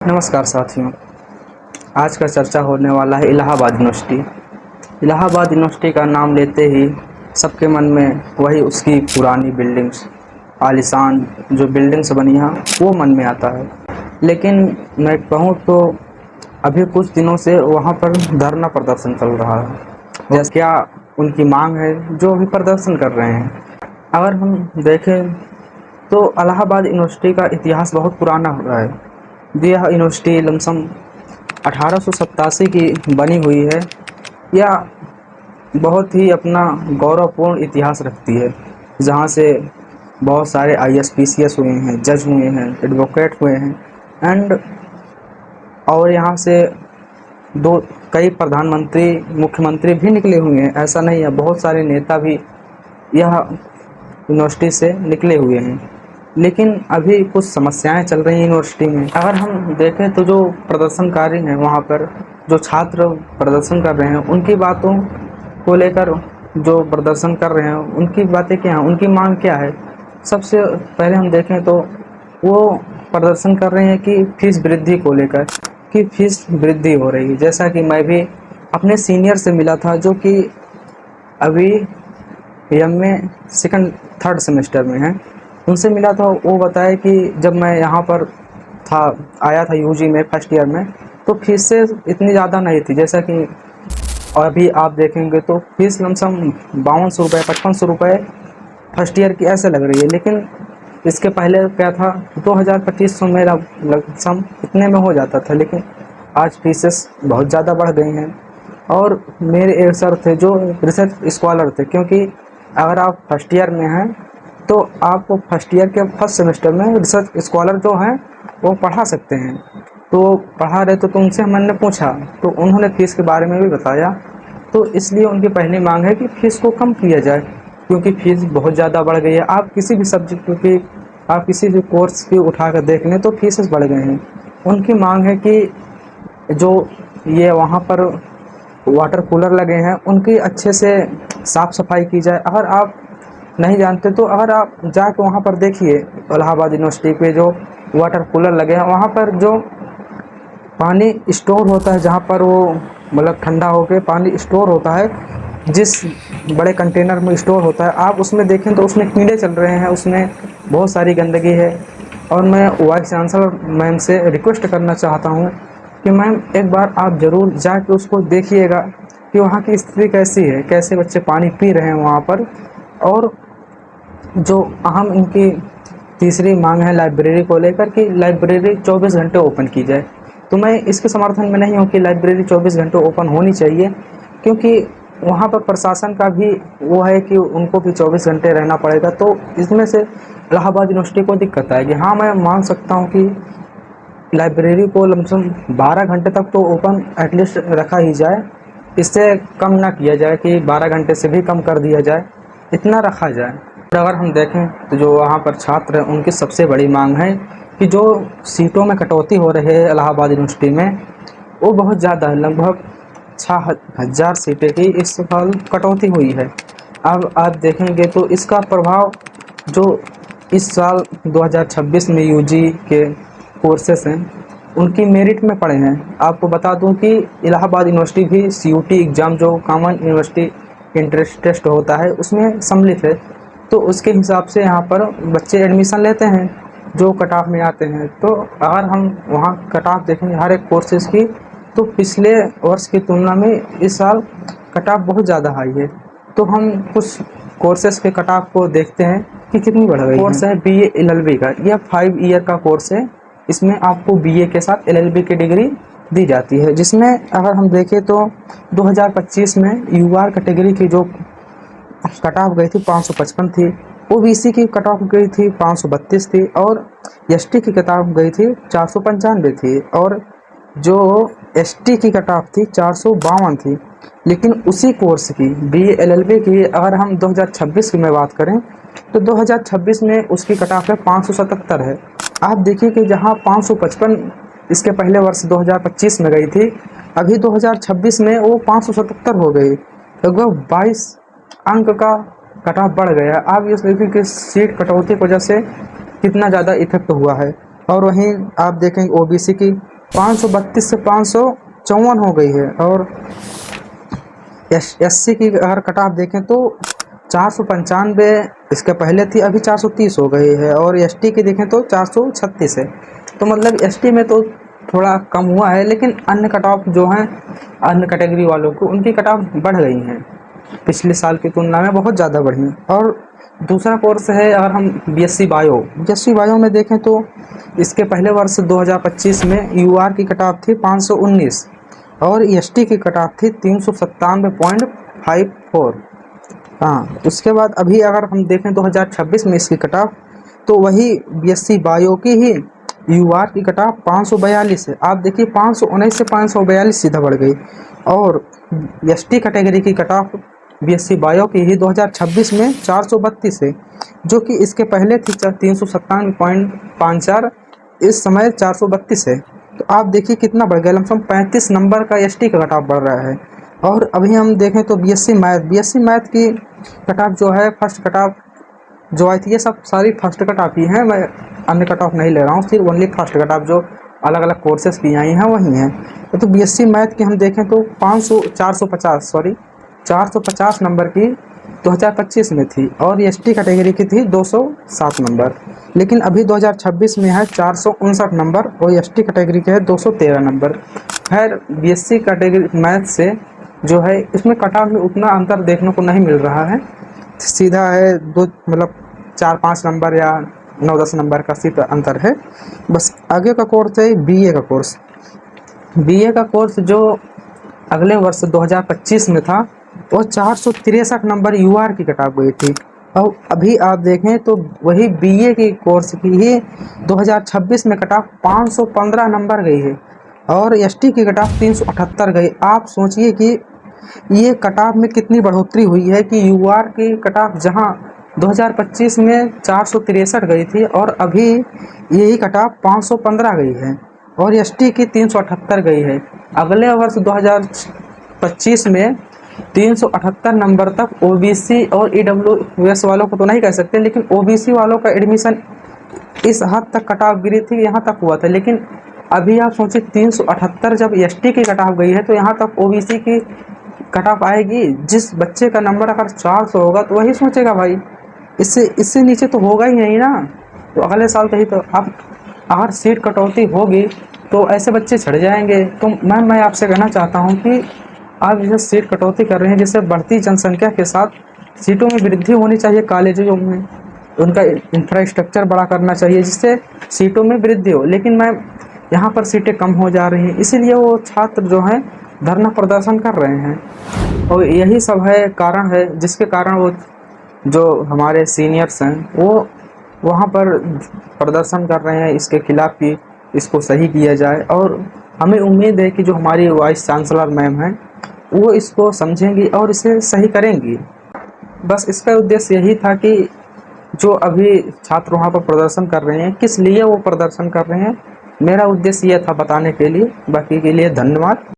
नमस्कार साथियों। आज का चर्चा होने वाला है इलाहाबाद यूनिवर्सिटी। इलाहाबाद यूनिवर्सिटी का नाम लेते ही सबके मन में वही उसकी पुरानी बिल्डिंग्स, आलीशान जो बिल्डिंग्स बनी हैं वो मन में आता है। लेकिन मैं कहूँ तो अभी कुछ दिनों से वहाँ पर धरना प्रदर्शन चल रहा है। जैसे क्या उनकी मांग है जो अभी प्रदर्शन कर रहे हैं। अगर हम देखें तो इलाहाबाद यूनिवर्सिटी का इतिहास बहुत पुराना हो रहा है। यह यूनिवर्सिटी लमसम 1887 की बनी हुई है। यह बहुत ही अपना गौरवपूर्ण इतिहास रखती है, जहाँ से बहुत सारे आईएएस पीसीएस हुए हैं, जज हुए हैं, एडवोकेट हुए हैं एंड और यहाँ से कई प्रधानमंत्री, मुख्यमंत्री भी निकले हुए हैं। ऐसा नहीं है, बहुत सारे नेता भी यह यूनिवर्सिटी से निकले हुए हैं। लेकिन अभी कुछ समस्याएं चल रही हैं यूनिवर्सिटी में। अगर हम देखें तो जो प्रदर्शनकारी हैं वहाँ पर, जो छात्र प्रदर्शन कर रहे हैं, उनकी बातों को लेकर जो प्रदर्शन कर रहे हैं उनकी बातें क्या हैं, उनकी मांग क्या है। सबसे पहले हम देखें तो वो प्रदर्शन कर रहे हैं कि फीस वृद्धि को लेकर, कि फीस वृद्धि हो रही है। जैसा कि मैं भी अपने सीनियर से मिला था जो कि अभी एमए सेकंड थर्ड सेमेस्टर में है, उनसे मिला था। वो बताया कि जब मैं यहाँ पर आया था यूजी में फर्स्ट ईयर में, तो फीस से इतनी ज़्यादा नहीं थी। जैसा कि अभी आप देखेंगे तो फीस लमसम 5200 रुपये, 5500 रुपये फर्स्ट ईयर की ऐसे लग रही है। लेकिन इसके पहले क्या था, 2000-2500 में लमसम इतने में हो जाता था। लेकिन आज फीसेस बहुत ज़्यादा बढ़ गई हैं। और मेरे एक सर थे जो रिसर्च स्कॉलर थे, क्योंकि अगर आप फर्स्ट ईयर में हैं तो आपको फर्स्ट ईयर के फर्स्ट सेमेस्टर में रिसर्च स्कॉलर जो हैं वो पढ़ा सकते हैं। तो पढ़ा रहे तो उनसे मैंने पूछा तो उन्होंने फ़ीस के बारे में भी बताया। तो इसलिए उनकी पहली मांग है कि फ़ीस को कम किया जाए, क्योंकि फ़ीस बहुत ज़्यादा बढ़ गई है। आप किसी भी सब्जेक्ट की, आप किसी भी कोर्स की उठा कर देख लें तो फीसेस बढ़ गए हैं। उनकी मांग है कि जो ये वहाँ पर वाटर कूलर लगे हैं उनकी अच्छे से साफ़ सफाई की जाए। अगर आप नहीं जानते तो अगर आप जाके वहाँ पर देखिए, इलाहाबाद यूनिवर्सिटी पे जो वाटर कूलर लगे हैं वहाँ पर जो पानी स्टोर होता है, जहाँ पर वो मतलब ठंडा होकर पानी स्टोर होता है, जिस बड़े कंटेनर में स्टोर होता है, आप उसमें देखें तो उसमें कीड़े चल रहे हैं, उसमें बहुत सारी गंदगी है। और मैं वाइस चांसलर मैम से रिक्वेस्ट करना चाहता हूँ कि मैम एक बार आप ज़रूर जाके उसको देखिएगा कि वहाँ की स्थिति कैसी है, कैसे बच्चे पानी पी रहे हैं वहाँ पर। और जो अहम इनकी तीसरी मांग है लाइब्रेरी को लेकर, कि लाइब्रेरी 24 घंटे ओपन की जाए। तो मैं इसके समर्थन में नहीं हूँ कि लाइब्रेरी 24 घंटे ओपन होनी चाहिए, क्योंकि वहाँ पर प्रशासन का भी वो है कि उनको भी 24 घंटे रहना पड़ेगा। तो इसमें से इलाहाबाद यूनिवर्सिटी को दिक्कत आएगी। हाँ, मैं मान सकता हूँ कि लाइब्रेरी को लमसम 12 घंटे तक तो ओपन एटलीस्ट रखा ही जाए, इससे कम ना किया जाए कि 12 घंटे से भी कम कर दिया जाए, इतना रखा जाए। अगर हम देखें तो जो वहाँ पर छात्र हैं उनकी सबसे बड़ी मांग है कि जो सीटों में कटौती हो रही है इलाहाबाद यूनिवर्सिटी में, वो बहुत ज़्यादा है। लगभग 6000 सीटें की इस साल कटौती हुई है। अब आप देखेंगे तो इसका प्रभाव जो इस साल 2026 में यूजी के कोर्सेस हैं उनकी मेरिट में पड़े हैं। आपको बता दूं कि इलाहाबाद यूनिवर्सिटी भी सीयूटी एग्ज़ाम, जो कॉमन यूनिवर्सिटी इंट्रेंस टेस्ट होता है, उसमें सम्मिलित है। तो उसके हिसाब से यहाँ पर बच्चे एडमिशन लेते हैं जो कट ऑफ में आते हैं। तो अगर हम वहाँ कट ऑफ देखेंगे हर एक कोर्सेज़ की, तो पिछले वर्ष की तुलना में इस साल कट ऑफ बहुत ज़्यादा हाई है। तो हम कुछ कोर्सेज़ के कट ऑफ को देखते हैं कि कितनी बढ़ गई है। कोर्स है बीए एलएलबी का, यह 5 ईयर का कोर्स है। इसमें आपको बीए के साथ एलएलबी की डिग्री दी जाती है, जिसमें अगर हम देखें तो 2025 में यूआर कैटेगरी की जो कट ऑफ गई थी 555 थी, ओबीसी की कट ऑफ गई थी 532 थी, और एसटी की कट ऑफ गई थी 495 थी, और जो एसटी की कट ऑफ थी 452 थी। लेकिन उसी कोर्स की बीए एलएलबी की अगर हम 2026 की मैं बात करें तो 2026 में उसकी कट ऑफ है 577 है। आप देखिए कि जहां 555 इसके पहले वर्ष 2025 में गई थी, अभी 2026 में वो 577 हो गई। लगभग 22 अंक का कट ऑफ बढ़ गया। आप ये देखिए कि सीट कटौती की वजह से कितना ज़्यादा इफेक्ट हुआ है। और वहीं आप देखेंगे ओबीसी की 532 से 554 हो गई है। और एससी की अगर कट ऑफ देखें तो 495 इसके पहले थी, अभी 430 हो गई है। और एसटी की देखें तो 436 है। तो मतलब एसटी में तो थोड़ा कम हुआ है, लेकिन अन्य कट ऑफ जो हैं अन्य कैटेगरी वालों को, उनकी कट ऑफ बढ़ गई हैं पिछले साल की तुलना में, बहुत ज़्यादा बढ़ी हैं। और दूसरा कोर्स है, अगर हम बीएससी बायो में देखें तो इसके पहले वर्ष 2025 में यूआर की कट ऑफ थी 519 और एसटी की कट ऑफ थी 397.54। हाँ, उसके बाद अभी अगर हम देखें 2026 में इसकी कट ऑफ, तो वही बीएससी बायो की ही यूआर की कट ऑफ 542 है। आप देखिए 519 से 542 सीधा बढ़ गई। और एसटी कैटेगरी की कट ऑफ बीएससी बायो की ही 2026 में 432 है, जो कि इसके पहले थी 397.54, इस समय 432 है। तो आप देखिए कितना बढ़ गया, लमसम 35 नंबर का एसटी का कट ऑफ बढ़ रहा है। और अभी हम देखें तो बीएससी मैथ की कट ऑफ जो है, फर्स्ट कट ऑफ जो आई थी, ये सब सारी फर्स्ट कट ऑफ ही हैं, मैं अन्य कट ऑफ नहीं ले रहा हूँ, सिर्फ ओनली फर्स्ट कट ऑफ जो अलग अलग कोर्सेज की आई हैं वही हैं। तो बीएससी मैथ की हम देखें तो 450 नंबर की 2025 में थी और एसटी कैटेगरी की थी 207 नंबर, लेकिन अभी 2026 में है 459 नंबर और एसटी कैटेगरी के है 213 नंबर। खैर बीएससी कैटेगरी मैथ से जो है इसमें कट ऑफ में उतना अंतर देखने को नहीं मिल रहा है, सीधा है दो मतलब 4-5 नंबर या 9-10 नंबर का सिर्फ अंतर है। बस आगे का कोर्स है बीए का कोर्स। बीए का कोर्स जो अगले वर्ष 2025 में था वो 463 नंबर यूआर की कट ऑफ गई थी। और अभी आप देखें तो वही बीए की कोर्स की ही 2026 में कट ऑफ 515 नंबर गई है और एसटी की कट ऑफ 378 गई। आप सोचिए कि ये कट ऑफ में कितनी बढ़ोतरी हुई है कि यूआर की कट ऑफ जहाँ 2025 में 463 गई थी और अभी यही कट ऑफ 515 गई है और एसटी की 378 गई है। अगले वर्ष 2025 में 378 नंबर तक ओबीसी और ईडब्ल्यूएस वालों को तो नहीं कह सकते, लेकिन ओबीसी वालों का एडमिशन इस हद तक कट ऑफ गिरी थी, यहाँ तक हुआ था। लेकिन अभी आप सोचिए 378 जब एसटी की कट ऑफ गई है तो यहाँ तक ओबीसी की कट ऑफ आएगी। जिस बच्चे का नंबर अगर 400 होगा तो वही सोचेगा भाई इससे नीचे तो होगा ही नहीं ना, तो अगले साल तो ही तो अब अगर सीट कटौती होगी तो ऐसे बच्चे छड़ जाएंगे। तो मैं आपसे कहना चाहता हूँ कि आप जैसे सीट कटौती कर रहे हैं, जिससे बढ़ती जनसंख्या के साथ सीटों में वृद्धि होनी चाहिए, कॉलेजों में उनका इंफ्रास्ट्रक्चर बड़ा करना चाहिए जिससे सीटों में वृद्धि हो। लेकिन यहाँ पर सीटें कम हो जा रही हैं, इसीलिए वो छात्र जो हैं धरना प्रदर्शन कर रहे हैं। और यही सब है कारण है जिसके कारण वो जो हमारे सीनियर्स हैं वो वहाँ पर प्रदर्शन कर रहे हैं इसके खिलाफ़ कि इसको सही किया जाए। और हमें उम्मीद है कि जो हमारी वाइस चांसलर मैम हैं वो इसको समझेंगी और इसे सही करेंगी। बस इसका उद्देश्य यही था कि जो अभी छात्र वहाँ पर प्रदर्शन कर रहे हैं किस लिए वो प्रदर्शन कर रहे हैं, मेरा उद्देश्य यह था बताने के लिए। बाकी के लिए धन्यवाद।